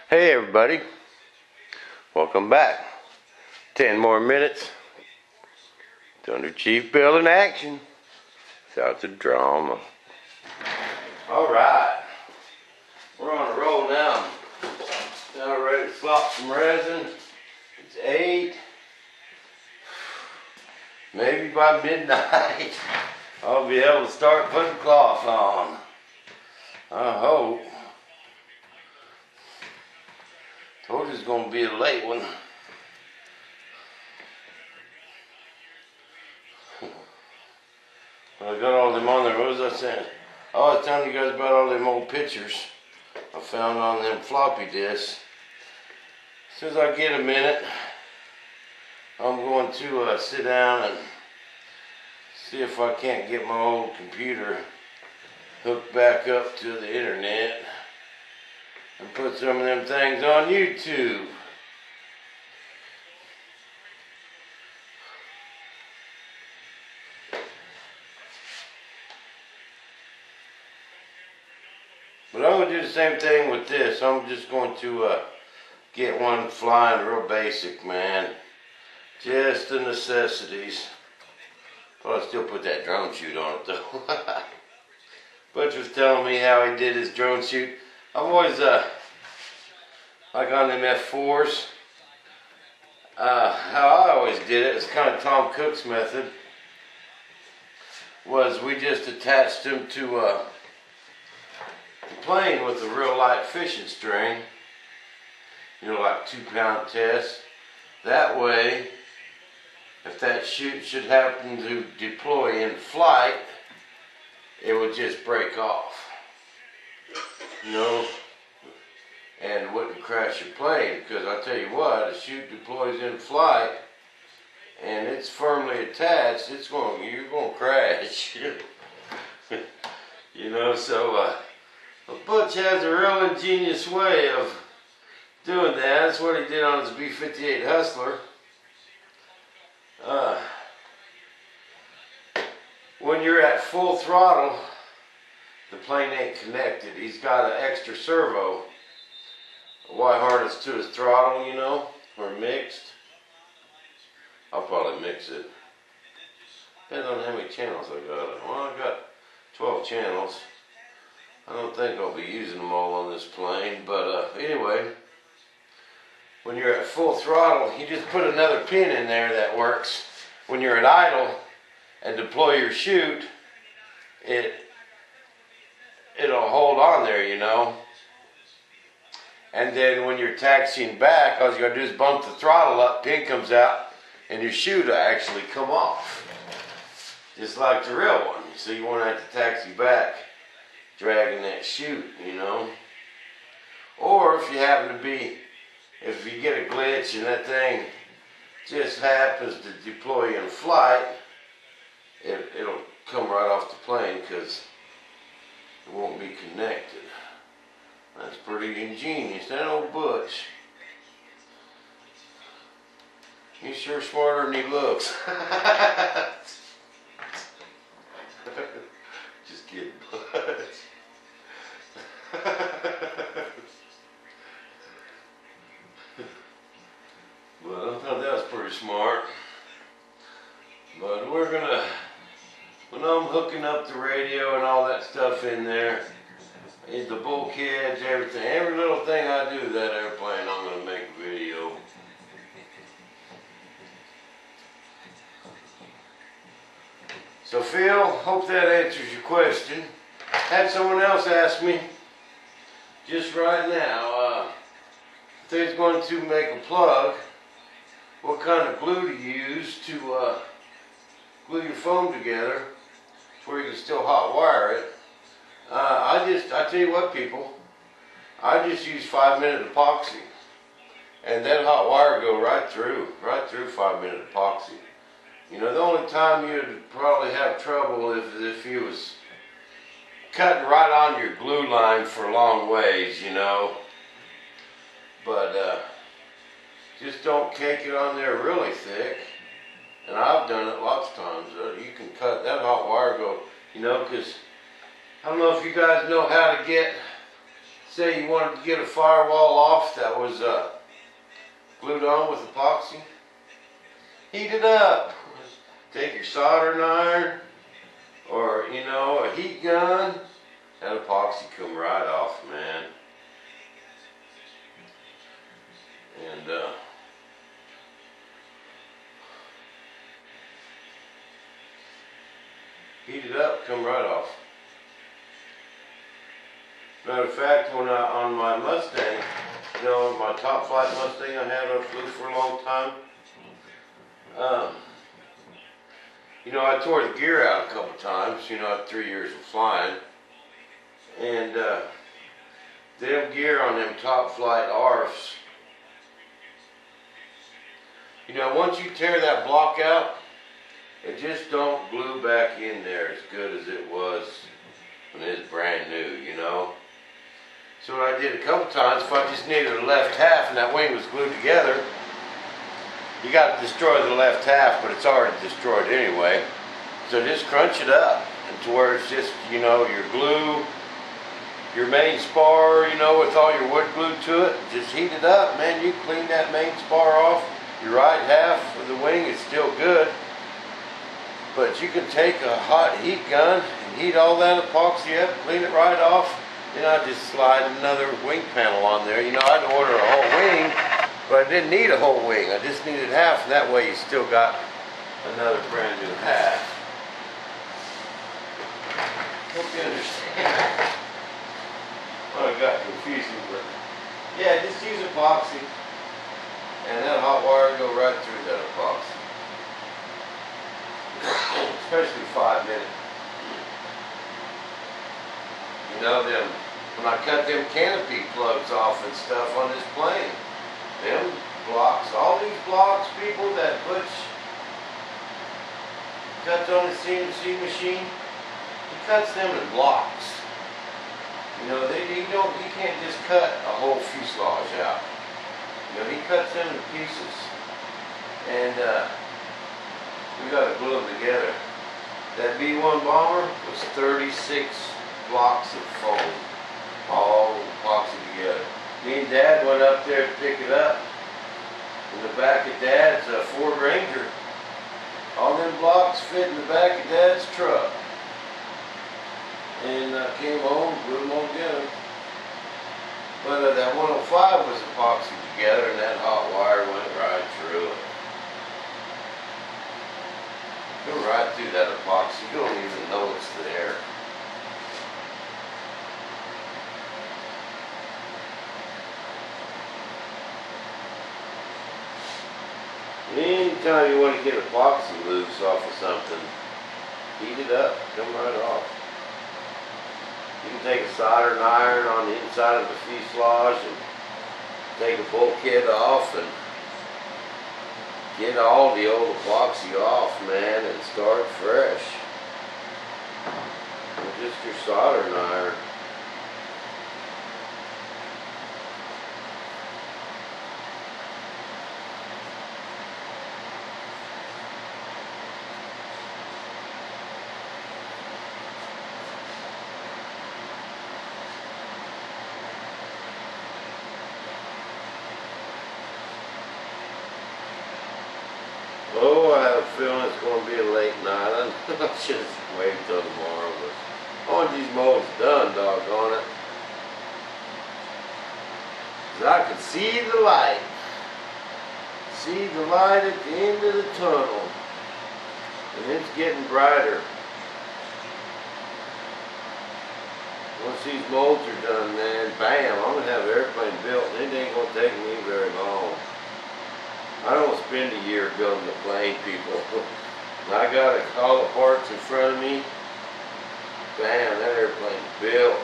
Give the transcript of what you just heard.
Hey everybody, welcome back. 10 more minutes. Thunder Chief Bill in action. Without the drama. Alright, we're on a roll now. Now we're ready to swap some resin. It's 8. Maybe by midnight I'll be able to start putting cloth on. I hope. Told you it's going to be a late one. Well, I got all them on there. What was I saying? Oh, I was telling you guys about all them old pictures I found on them floppy disks. As soon as I get a minute, I'm going to sit down and see if I can't get my old computer hooked back up to the internet and put some of them things on YouTube. But I'm going to do the same thing with this. I'm just going to get one flying real basic, man. Just the necessities. But I'll still put that drone chute on it though. Butch was telling me how he did his drone chute. I've always, like on them F4s, how I always did it, it's kind of Tom Cook's method, was we just attached them to the plane with a real light fishing string, you know, like 2-pound test. That way, if that chute should happen to deploy in flight, it would just break off. You know, and wouldn't crash your plane, because I tell you what, a chute deploys in flight and it's firmly attached, you're going to crash. You know, so Butch has a real ingenious way of doing that. That's what he did on his B-58 Hustler. When you're at full throttle, the plane ain't connected. He's got an extra servo, Y harness to his throttle, you know, or mixed. I'll probably mix it. Depends on how many channels I got. Well, I got 12 channels. I don't think I'll be using them all on this plane, but anyway, when you're at full throttle, you just put another pin in there that works. When you're at idle and deploy your chute, it'll hold on there, you know. And then when you're taxiing back, all you gotta do is bump the throttle up, pin comes out, and your chute will actually come off. Just like the real one. So you won't have to taxi back dragging that chute, you know. Or if you happen to be, if you get a glitch and that thing just happens to deploy in flight, it'll come right off the plane because it won't be connected. That's pretty ingenious. That old Butch. He's sure smarter than he looks. Just kidding, Butch. Well, I thought that was pretty smart. But we're gonna, when I'm hooking up the radio and all that stuff in there, the bulkheads, everything, every little thing I do to that airplane, I'm gonna make a video. So Phil, hope that answers your question. Had someone else ask me just right now, if they're going to make a plug, what kind of glue to use to glue your foam together to where you can still hot wire it. I tell you what, people, I just use 5-minute epoxy, and that hot wire go right through 5-minute epoxy. You know, the only time you'd probably have trouble is if you was cutting right on your glue line for long ways, you know. But just don't cake it on there really thick. And I've done it lots of times. You can cut that hot wire, go, you know, because I don't know if you guys know how to get say you wanted to get a firewall off that was glued on with epoxy, heat it up. Take your soldering iron or, you know, a heat gun. That epoxy come right off, man. And heat it up, come right off. Matter of fact, when on my Mustang, you know, my top flight Mustang I had, I flew for a long time. You know, I tore the gear out a couple times, you know, after 3 years of flying. And them gear on them top flight ARFs, you know, once you tear that block out, it just don't glue back in there as good as it was when it was brand new, you know. So what I did a couple times, if I just needed the left half and that wing was glued together, you got to destroy the left half, but it's already destroyed anyway. So just crunch it up to where it's just, you know, your glue, your main spar, you know, with all your wood glued to it. Just heat it up, man. You clean that main spar off. Your right half of the wing is still good. But you can take a hot heat gun and heat all that epoxy up, clean it right off. Then I just slide another wing panel on there. You know, I'd order a whole wing, but I didn't need a whole wing. I just needed half, and that way you still got another brand new half. Hope you understand. Well, it got confusing, but yeah, just use epoxy, and that hot wire will go right through that epoxy. Especially 5 minutes. You know, them, when I cut them canopy plugs off and stuff on this plane, them blocks, all these blocks, people that Butch cuts on his CNC machine, he cuts them in blocks. You know, you can't just cut a whole fuselage out. You know, he cuts them in pieces, and we got to glue them together. That B-1 bomber was 36 blocks of foam, all epoxy together. Me and Dad went up there to pick it up. In the back of Dad's Ford Ranger. All them blocks fit in the back of Dad's truck. And came home, glued them all together. But that 105 was epoxy together, and that hot wire went right through it. Go right through that epoxy. You don't even know it's there. Anytime you want to get epoxy loose off of something, heat it up, come right off. You can take a soldering iron on the inside of the fuselage and take a bulkhead off and get all the old epoxy off, man, and start fresh. With just your soldering iron. Oh, I have a feeling it's going to be a late night. I should have waited till tomorrow, but I want these molds done, doggone it. 'Cause I can see the light. See the light at the end of the tunnel. And it's getting brighter. Once these molds are done, man, bam, I'm going to have an airplane built, and it ain't going to take me very long. I don't spend a year building a plane, people. I got all the parts in front of me. Bam, that airplane's built.